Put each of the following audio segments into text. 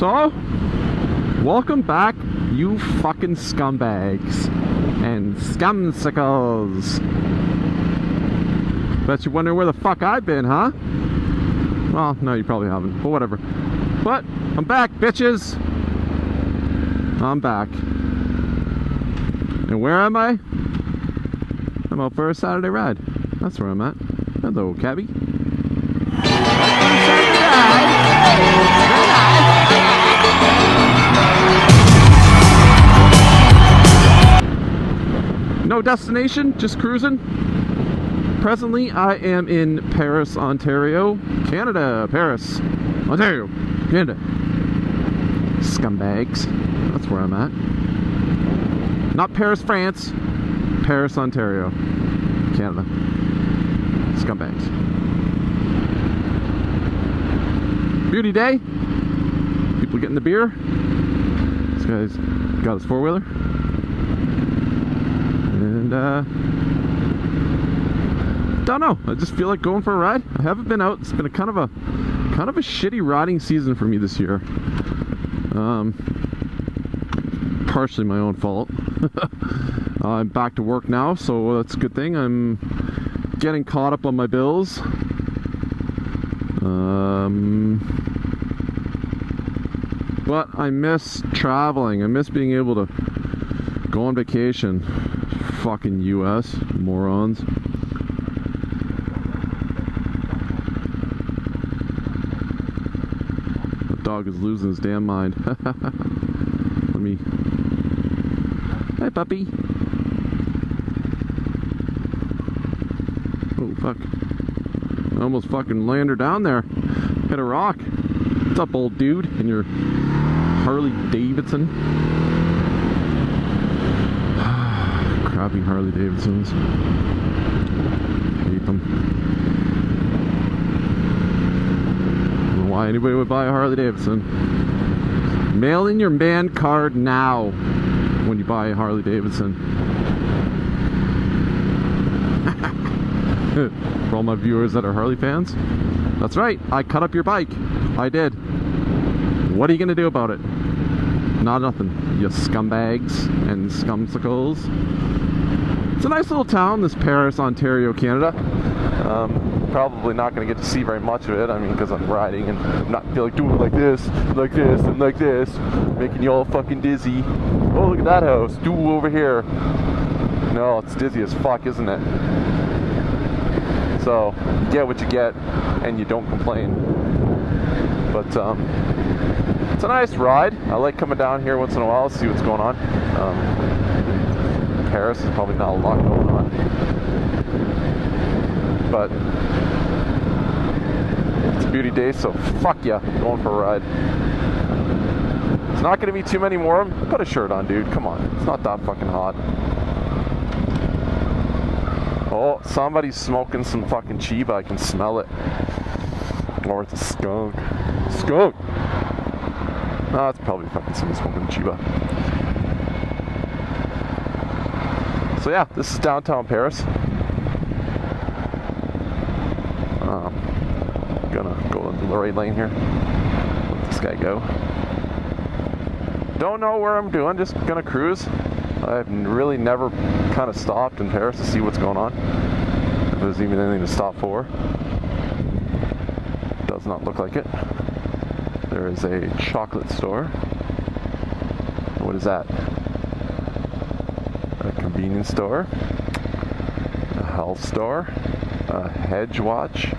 So, welcome back, you fucking scumbags and scumsicles. Bet you're wondering where the fuck I've been, huh? Well, no, you probably haven't, but whatever. But I'm back, bitches. I'm back. And where am I? I'm out for a Saturday ride. That's where I'm at. Hello, cabby. No destination, just cruising. Presently, I am in Paris, Ontario, Canada. Paris, Ontario, Canada. Scumbags. That's where I'm at. Not Paris, France. Paris, Ontario, Canada. Scumbags. Beauty day. People getting the beer. This guy's got his four-wheeler. And, don't know. I just feel like going for a ride. I haven't been out. It's been a kind of a shitty riding season for me this year. Partially my own fault. I'm back to work now, so that's a good thing. I'm getting caught up on my bills. But I miss traveling. I miss being able to go on vacation. Fucking US morons. The dog is losing his damn mind. Let me... Hey, puppy. Oh, fuck. I almost fucking landed her down there. Hit a rock. What's up, old dude? In your Harley Davidson? Crappy Harley Davidsons. Hate them. I don't know why anybody would buy a Harley Davidson. Mail in your man card now when you buy a Harley Davidson. For all my viewers that are Harley fans, that's right, I cut up your bike. I did. What are you gonna do about it? Not nothing, you scumbags and scumsicles. It's a nice little town, this Paris, Ontario, Canada. Probably not gonna get to see very much of it. I mean, because I'm riding and I'm not feel like doing it like this, and like this, making you all fucking dizzy. Oh, look at that house. Do over here. No, it's dizzy as fuck, isn't it? So, you get what you get, and you don't complain. But, it's a nice ride. I like coming down here once in a while to see what's going on. Paris is probably not a lot going on. But, it's a beauty day, so fuck yeah, going for a ride. It's not going to be too many more. Put a shirt on, dude. Come on. It's not that fucking hot. Oh, somebody's smoking some fucking Chiba. I can smell it. Or it's a skunk. Skunk! No, it's probably fucking somebody smoking Chiba. So yeah, this is downtown Paris. Gonna go into the right lane here. Let this guy go. Don't know where I'm doing, just gonna cruise. I've really never kind of stopped in Paris to see what's going on. If there's even anything to stop for. Does not look like it. There is a chocolate store. What is that? A convenience store. A health store. A hedge watch.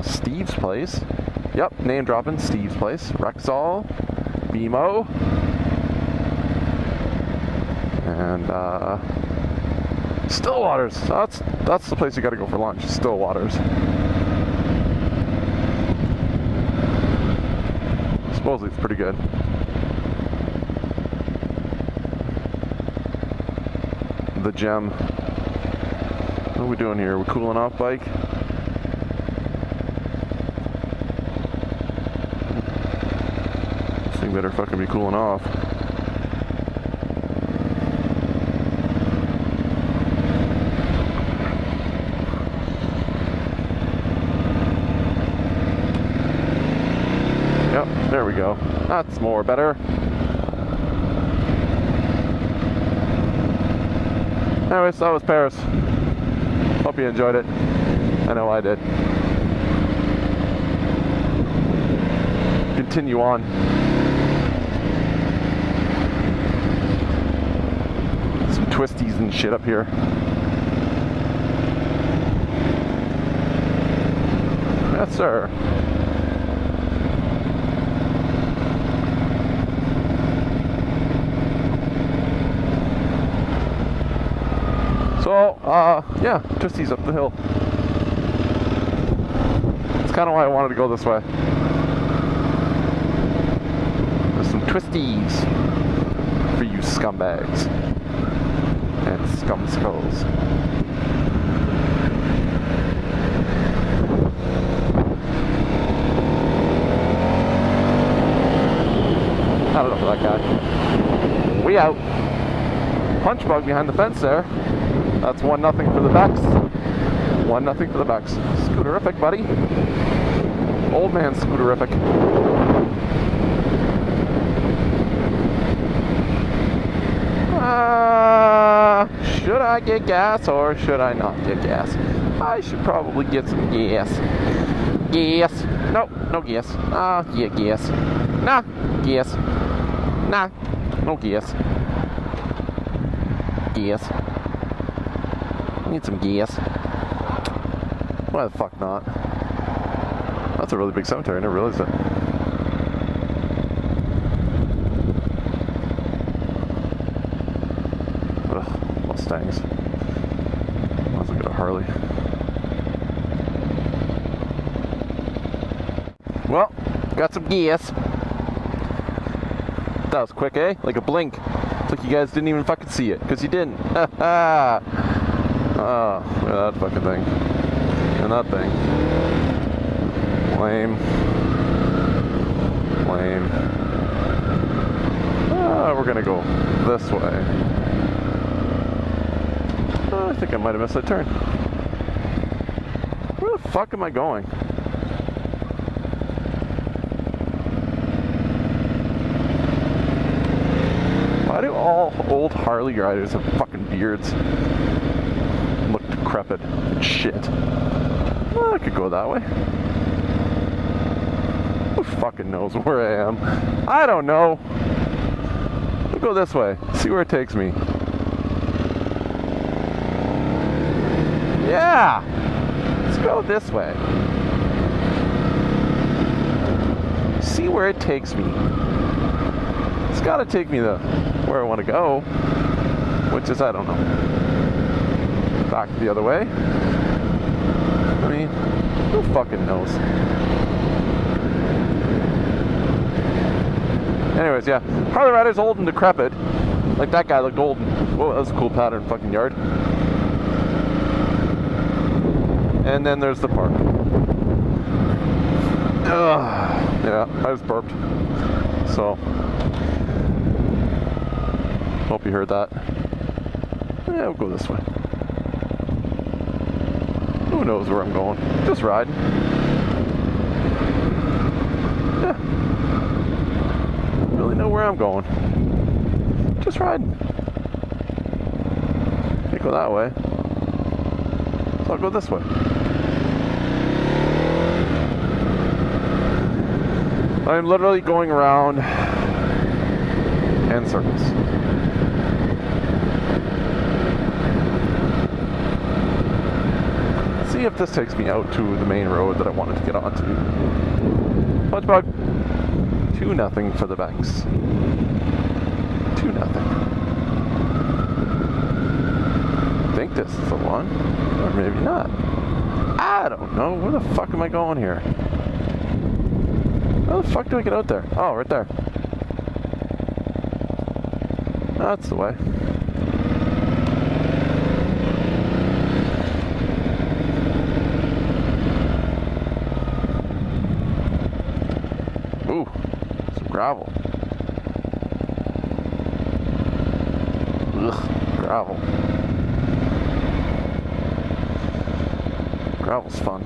Steve's Place. Yep, name dropping. Steve's Place. Rexall. BMO. And Stillwater's. That's the place you gotta go for lunch. Stillwater's. Supposedly it's pretty good. The Gem. What are we doing here? Are we cooling off bike? This thing better fucking be cooling off. Yep, there There we go. That's more better. Anyways, that was Paris. Hope you enjoyed it. I know I did. Continue on. Some twisties and shit up here. Yes, sir. So, yeah, twisties up the hill. That's kind of why I wanted to go this way. There's some twisties for you scumbags and scum skulls. Not enough for that guy. We out. Punch bug behind the fence there. That's 1-0 for the Becks. 1-0 for the Becks. Scooterific, buddy. Old man scooterific. Should I get gas or should I not get gas? I should probably get some gas. Gas. No, no gas. Yeah, gas. Nah, gas. Nah, no gas. Gas. Need some gas. Why the fuck not? That's a really big cemetery, I never realized that. Ugh, Mustangs. Might as well get a Harley. Well, got some gas. That was quick, eh? Like a blink. It's like you guys didn't even fucking see it, because you didn't. Oh, look at that fucking thing. And that thing. Lame. Lame. We're gonna go this way. I think I might have missed that turn. Where the fuck am I going? Why do all old Harley riders have fucking beards? Look decrepit and shit. Well, I could go that way. Who fucking knows where I am? I don't know. We'll go this way. See where it takes me. Yeah! Let's go this way. See where it takes me. It's gotta take me to where I want to go, which is, I don't know, back the other way. I mean, who fucking knows? Anyways, yeah, Harley Rider's old and decrepit. Like that guy looked old. Whoa, that was a cool pattern fucking yard. And then there's the park. Ugh. Yeah, I was burped. So, hope you heard that. Yeah, we'll go this way. Who knows where I'm going? Just riding. Yeah. Really know where I'm going. Just riding. Can't go that way. So I'll go this way. I'm literally going around in circles. See if this takes me out to the main road that I wanted to get onto. Punch bug. 2-0 for the Becks. 2-0. I think this is the one, or maybe not. I don't know. Where the fuck am I going here? How the fuck do I get out there? Oh, right there. That's the way. Ooh, some gravel. Ugh, gravel. Gravel's fun.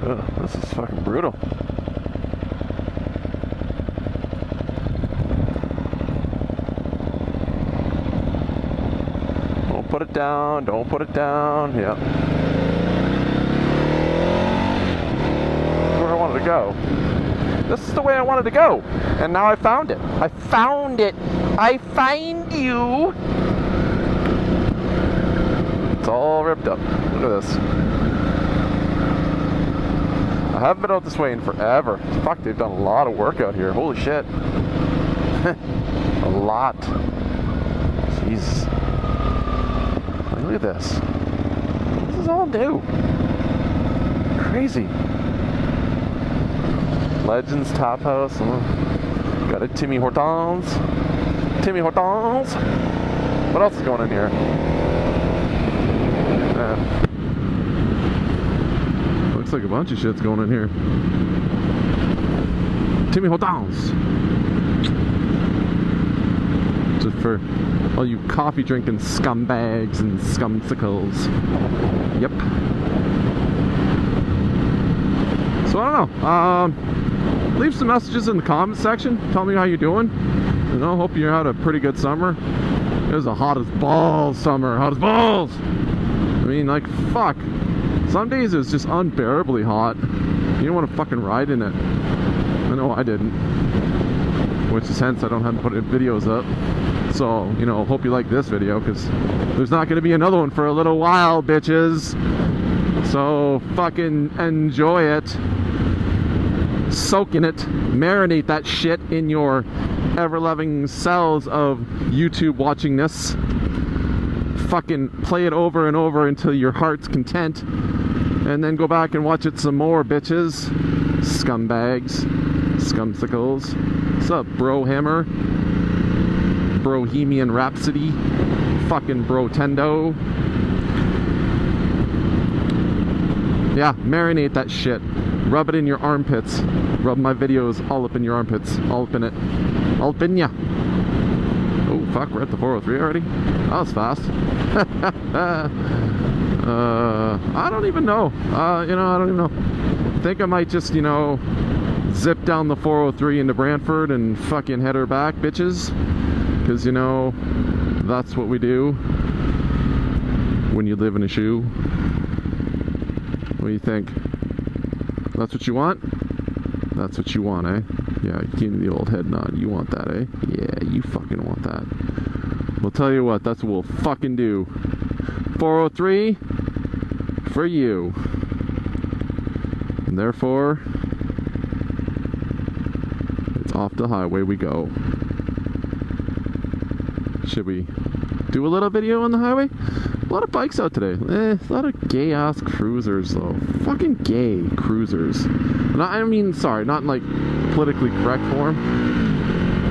Ugh, this is fucking brutal. put it down. Don't put it down. Yeah. Where I wanted to go. This is the way I wanted to go. And now I found it. I found it. I find you. It's all ripped up. Look at this. I haven't been out this way in forever. Fuck, they've done a lot of work out here. Holy shit. A lot. Jeez. Look at this. This is all new. Crazy. Legends Tap House. Got a Timmy Hortons. Timmy Hortons. What else is going on here? Looks like a bunch of shit's going in here. Timmy Hortons. Just for all you coffee drinking scumbags and scumsicles. Yep. So I don't know. Leave some messages in the comment section. Tell me how you're doing. You know, hope you had a pretty good summer. It was a hot as balls summer. Hot as balls! I mean, like, fuck. Some days it's just unbearably hot. You don't want to fucking ride in it. I know I didn't. Which is hence I don't have to put videos up. So, you know, hope you like this video, because there's not going to be another one for a little while, bitches. So, fucking enjoy it. Soak in it. Marinate that shit in your ever-loving cells of YouTube watchingness. Fucking play it over and over until your heart's content. And then go back and watch it some more, bitches. Scumbags. Scumsicles. What's up, Bro Hammer? Bohemian Rhapsody. Fucking Brotendo. Yeah, marinate that shit. Rub it in your armpits. Rub my videos all up in your armpits. All up in it. All up in ya. Oh, fuck, we're at the 403 already? That was fast. I don't even know. You know, I don't even know. I think I might just, you know, zip down the 403 into Brantford and fucking head her back, bitches. Because, you know, that's what we do when you live in a shoe. What do you think? That's what you want? That's what you want, eh? Yeah, give me the old head nod. You want that, eh? Yeah, you fucking want that. We'll tell you what, that's what we'll fucking do. 403 for you. And therefore, it's off the highway we go. Should we do a little video on the highway? A lot of bikes out today. A lot of gay ass cruisers though. Fucking gay cruisers. And I mean, sorry, not in like politically correct form.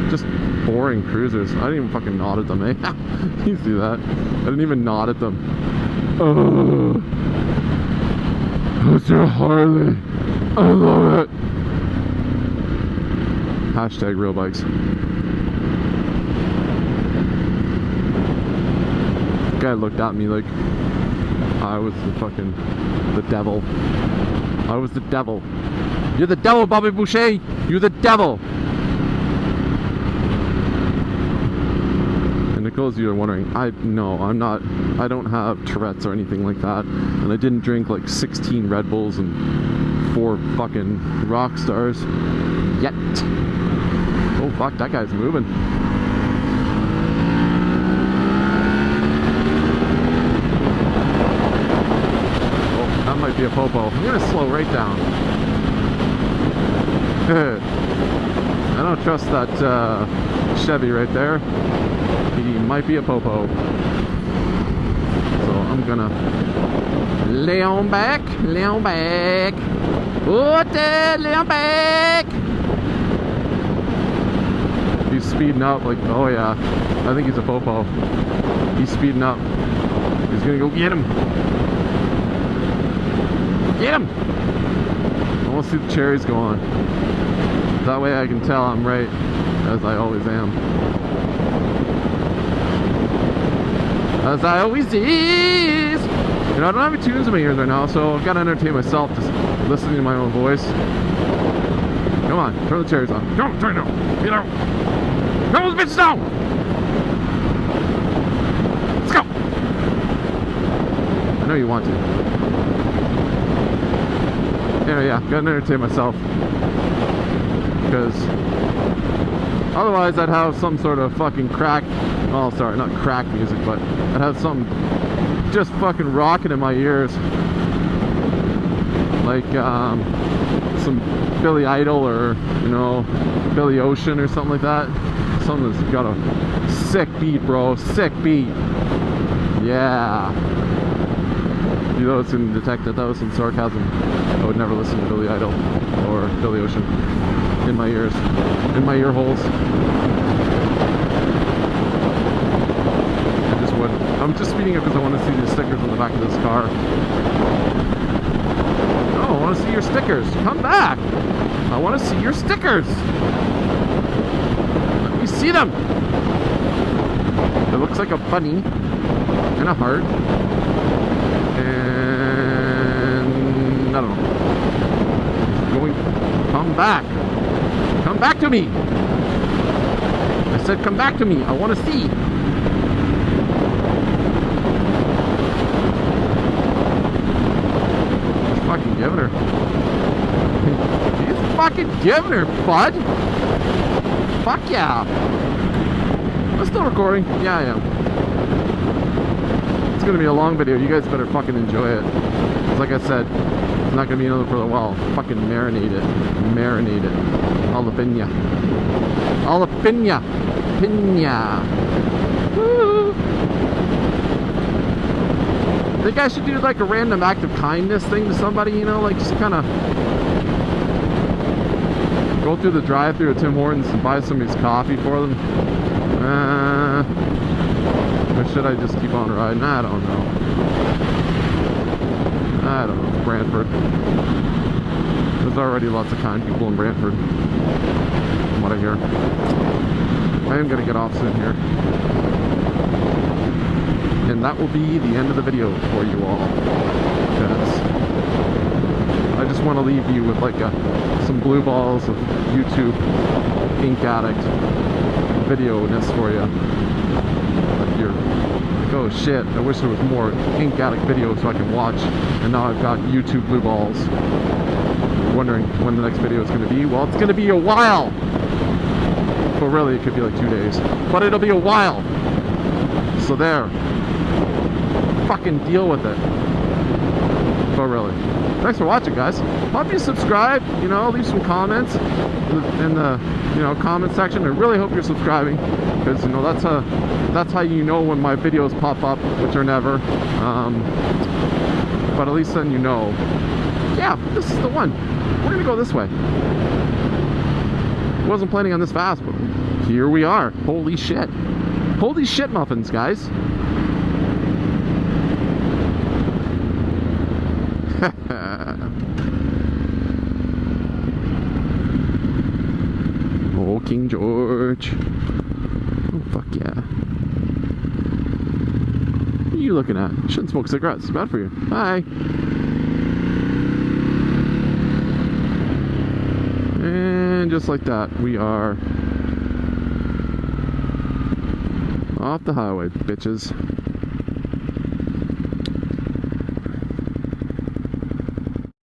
Just boring cruisers. I didn't even fucking nod at them, eh? You see that? I didn't even nod at them. Oh, that's your Harley. I love it. Hashtag real bikes. Guy looked at me like I was the devil. I was the devil. You're the devil, Bobby Boucher. You're the devil. And Nicholas, you're wondering, no, I'm not. I don't have Tourette's or anything like that, and I didn't drink like 16 Red Bulls and 4 fucking rock stars yet. Oh fuck, that guy's moving. Might be a popo. I'm gonna slow right down. I don't trust that Chevy right there. He might be a popo. So I'm gonna lay on back, lay on back. Lay on back. He's speeding up like, oh yeah, I think he's a popo. He's speeding up. He's gonna go get him. Get him! I want to see the cherries go on. That way I can tell I'm right, as I always am. As I always is! You know, I don't have any tunes in my ears right now, so I've got to entertain myself just listening to my own voice. Come on, turn the cherries on. Don't turn it on! Get out! Turn those bitches down! Let's go! know you want to. Anyway, yeah, gotta entertain myself. Because otherwise I'd have some sort of fucking crack, oh sorry, not crack music, but I'd have some just fucking rocking in my ears. Like some Billy Idol or, you know, Billy Ocean or something like that. Something that's got a sick beat, bro. Sick beat. Yeah. You know, it's going to detect that was some sarcasm. I would never listen to Billy Idol or Billy Ocean in my ears, in my ear holes. I just would. I'm just speeding up because I want to see the stickers on the back of this car. Oh, I want to see your stickers. Come back. I want to see your stickers. Let me see them. It looks like a bunny and a heart. And I don't know. Going. Come back. Come back to me. I said come back to me. I want to see. He's fucking giving her. He's fucking giving her, bud. Fuck yeah. I'm still recording. Yeah, I am. It's gonna be a long video. You guys better fucking enjoy it. It's like I said, it's not gonna be another for a while. Fucking marinate it. Marinate it. All up in ya. All up in ya. Pina. Woo. I think I should do like a random act of kindness thing to somebody, you know, like just kind of go through the drive-thru at Tim Hortons and buy somebody's coffee for them. Or should I just keep on riding? I don't know. I don't know. Brantford. There's already lots of kind people in Brantford, from what I hear. I am going to get off soon here. And that will be the end of the video for you all. Because I just want to leave you with like some blue balls of YouTube Ink Addict video-ness for you. Like you're like, oh shit, I wish there was more Ink Addict videos so I can watch. And now I've got YouTube blue balls. You're wondering when the next video is going to be? Well, it's going to be a while. But really, it could be like 2 days. But it'll be a while. So there. Fucking deal with it. But really. Thanks for watching, guys. Hope you subscribe, you know, leave some comments in the you know, comment section. I really hope you're subscribing, because you know that's how you know when my videos pop up, which are never. But at least then you know, yeah, this is the one. We're gonna go this way. Wasn't planning on this fast, but here we are. Holy shit. Holy shit muffins, guys. Oh, King George. Oh, fuck yeah. What are you looking at? You shouldn't smoke cigarettes. It's bad for you. Bye. And just like that, we are off the highway, bitches.